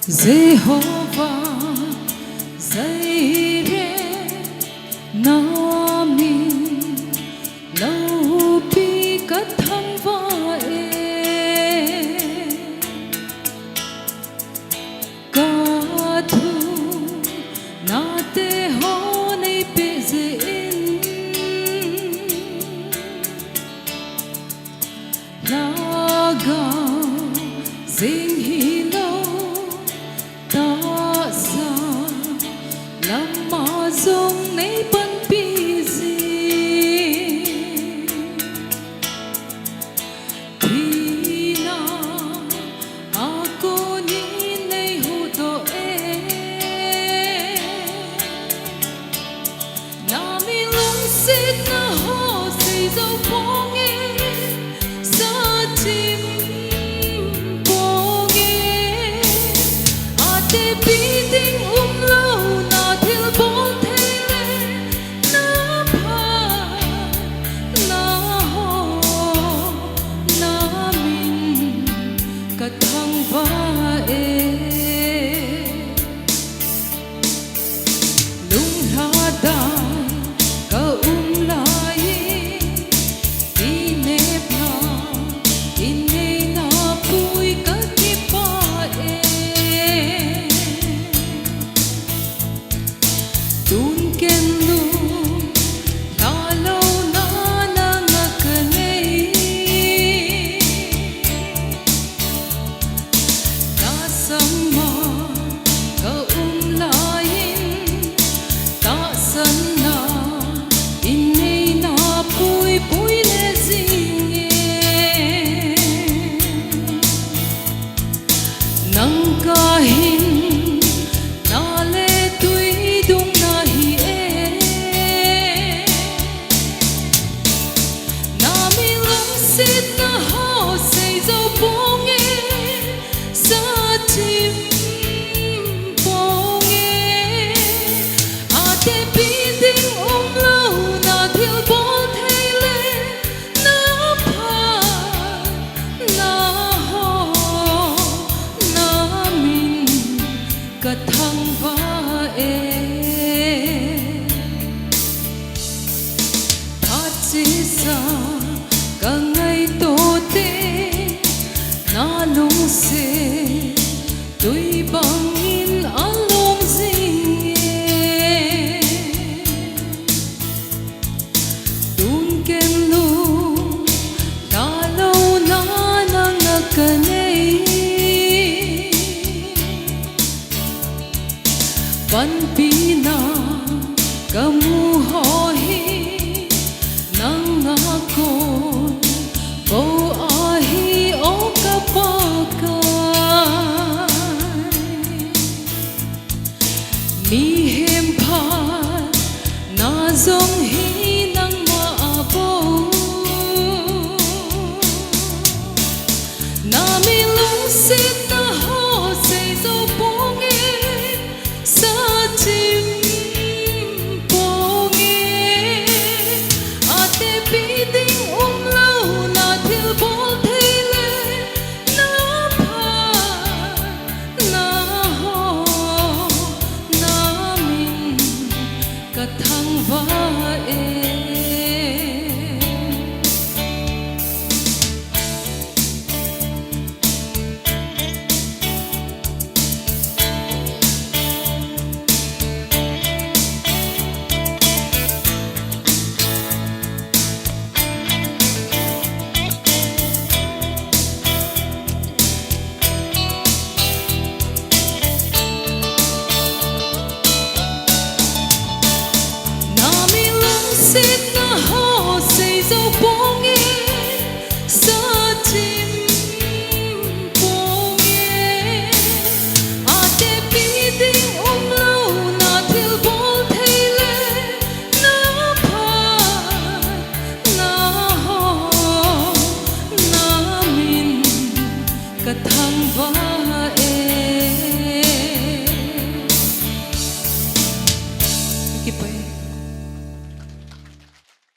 Jehovah Jireh Nami Lâu pi cất thăng vãi Ca thu na te ho nei pe zin La ga zing hi lo ta sa lama zong nei pan pi zi thi na ako ni nei hu to na mi lung sit na ho si zo phong sa tim phong ate pi ding lâu na thil bol thele na pha na ho na min ka thang va lung ra dai ka lai ti ne pha in nei na pui ka ki pa tun ken lu la lo na na ngak nei ta sama ka lai ta san na in nei na pui pui le zing nang ka hin na le tui dung na hi na mi lung sit na ho sei zo phong sa tim phong ate pi ding lâu na thil bol thele na pha na ho na min ka thang va thát chi sa ka ngai to te na lung se tui bang in along zing tun ken lu ta lo na na ngak nei pan pi na ka mu ho hi nang nga ko bo a hi o ka pa ka